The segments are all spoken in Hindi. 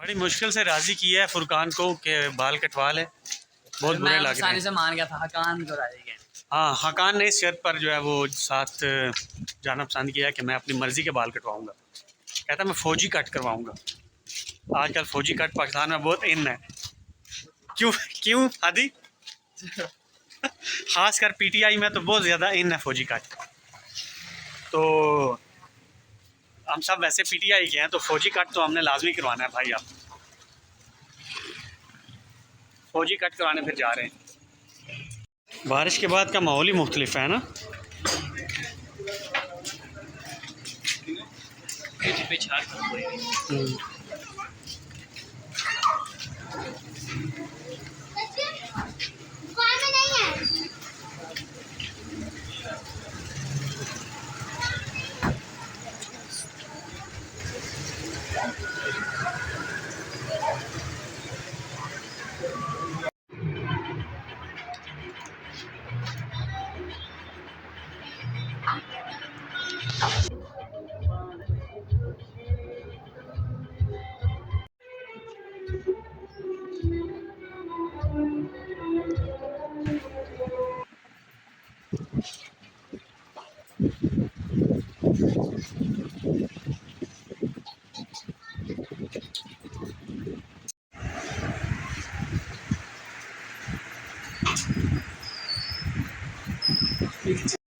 बड़ी मुश्किल से राज़ी किया है फुरकान को कि बाल कटवा ले, बहुत बुरे लग रहे हैं। से मान गया था हकान को राजी गए। हाँ, हकान ने इस शर्त पर जो है वो साथ जाना पसंद किया कि मैं अपनी मर्ज़ी के बाल कटवाऊँगा। कहता मैं फ़ौजी कट करवाऊँगा। आजकल फ़ौजी कट पाकिस्तान में बहुत इन है। क्यों क्यों हादी? ख़ास कर पीटीआई में तो बहुत ज़्यादा इन है फ़ौजी कट। तो हम सब वैसे पीटीआई के हैं, तो फ़ौजी कट तो हमने लाजमी करवाना है भाई। आप फ़ौजी कट करवाने फिर जा रहे हैं। बारिश के बाद का माहौल ही मुख्तलिफ है ना।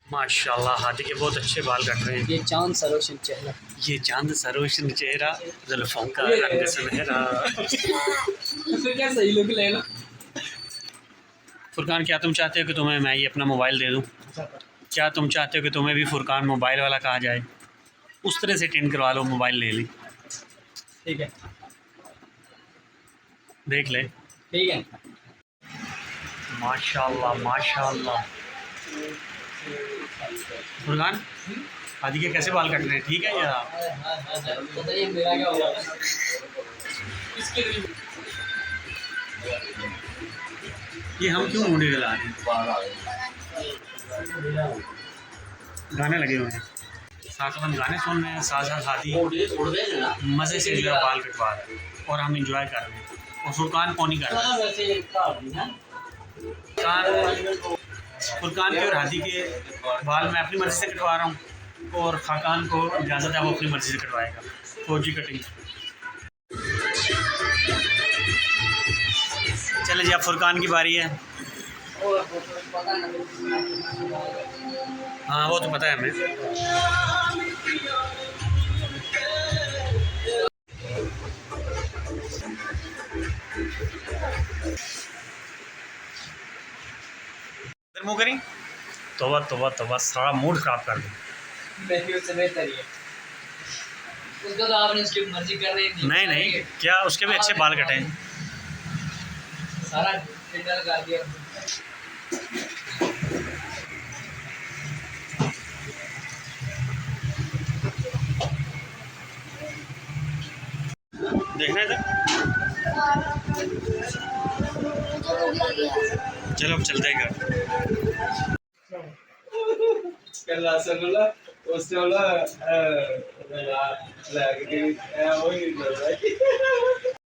माशाल्लाह हाथी के बहुत अच्छे बाल कट रहे हैं। ये चांद सरोशन चेहरा, ये चांद सरोशन चेहरा, जुल्फों का रंग सुनहरा। फिर क्या सही लुक लेना। फुरकान, क्या तुम चाहते हो कि तुम्हें मैं ये अपना मोबाइल दे दूं? क्या तुम चाहते हो कि तुम्हें भी फुरकान मोबाइल वाला कहा जाए? उस तरह से टिन करवा लो, मोबाइल ले ली। ठीक है, देख ले। ठीक है। माशाल्लाह माशाल्लाह। फुरकान, हादी के कैसे बाल कट रहे हैं? ठीक है या? बताइए मेरा क्या हुआ? ये हम क्यों मुंडे गला रहे हैं? गाने लगे हुए हैं, साथ हम गाने सुन रहे हैं, साथ साथ हादी मज़े से जो है बाल कटवा रहे हैं और हम इंजॉय कर रहे हैं। और फुरकान कौन ही कर रहा है। फुरकान के और हादी के बाल मैं अपनी मर्ज़ी से कटवा रहा हूँ और खाकान को इजाज़त है वो अपनी मर्ज़ी से कटवाएगा। फ़ौजी कटिंग। चले जी, अब फुरकान की बारी है। हाँ वो तो पता है हमें। मुँह करी तोबा तोबा तोबा, सारा मूड खराब कर दिया। उससे बेहतर ही है। उसको तो आपने उसकी मर्जी कर रही थी। नहीं नहीं, क्या उसके भी अच्छे बाल कटे हैं। सारा फिल्टर कर दिया। देखना है चलो अब चलते हैं घर। कल रसगुल्ला उससे बोला